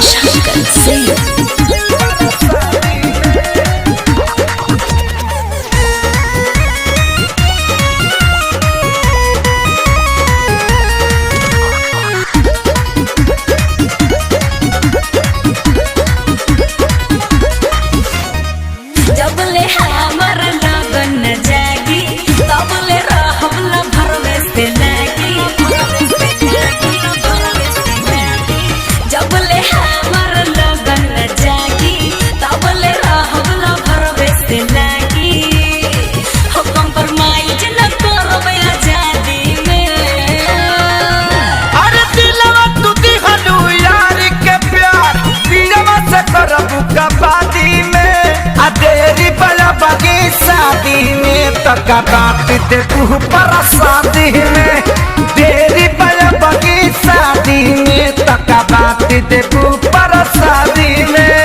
शंकर सिंह। जबले हमर लगन न जागी तबले रहबला भरवे से लागी। जबले हमर लगन न जागी तबले रहबला भरवे से लागी। हो कंप्रोमाइज न करबे आजादी में। अरे दिलवा तू दिहलू यार के प्यार दिलवा से करबू कबादी में। तेरी बड़ा बगी शादी में तक बात देखू पर शादी में। तेरी बड़ा बगी शादी में तक बात देखू पर शादी में।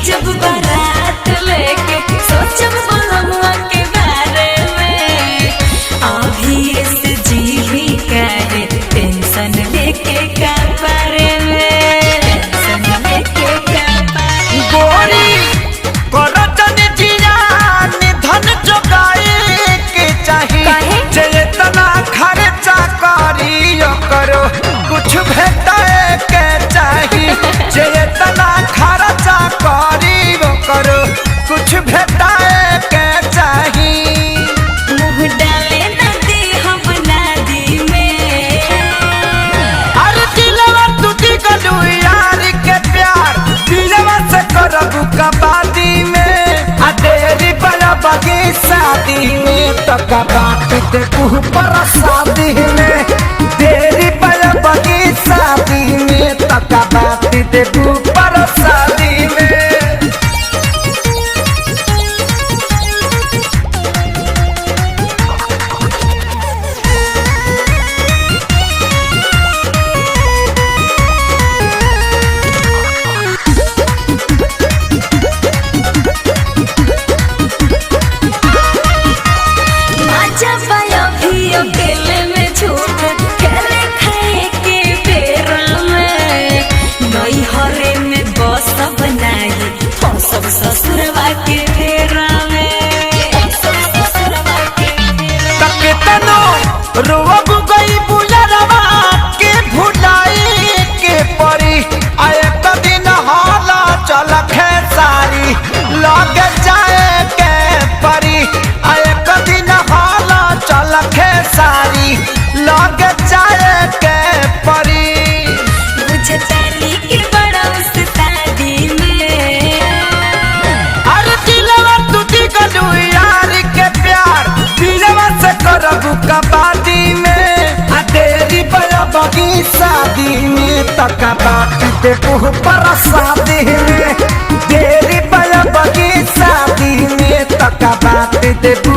जब बारात लेके सोचब बलमुआ के बारे में। अभी से जी काहे टेंशन लेके का बारे में। टेंशन लेके का बारे में। गोरी करतन जियान धन जोगाए के चाहिए। चेतना खर्चा करियो करो कुछ भेटाए के चाहिए। चेतना खर्चा करियो करो कुछ भेटाए के चाहिए। मुँह डाले न दे हम नादी में। अरे दिलवा तू दिगलू यार के प्यार दिलवा से करबू कबादी में। आ तेरी बड़ा बगी शादी में तक बात देखू पर शादी में। तेरी बड़ा बगी शादी में तक बात देखू पर शादी में। जब अभी अकेले में छूट खेले खाए के बेरा में। नई हरे में बस बनाई सब ससुरवा के बेरा में। ससुरवा के बेरा तक तनो रोब गई बुलरवा के भुलाई के परी। आए दिन हाला चल खेसारी लग जाए के परी। आए दिन हाला चल खेसारी लग जाए के परी। बुझताली के बड़ा उस्तादी में। अरे दिलवा तू दिगलू यार के प्यार दिलवा से करबू कबादी में। आ तेरी बड़ा बगी शादी में तक बात देखू पर शादी में। तेरी बड़ा बगी शादी में तक बात देखू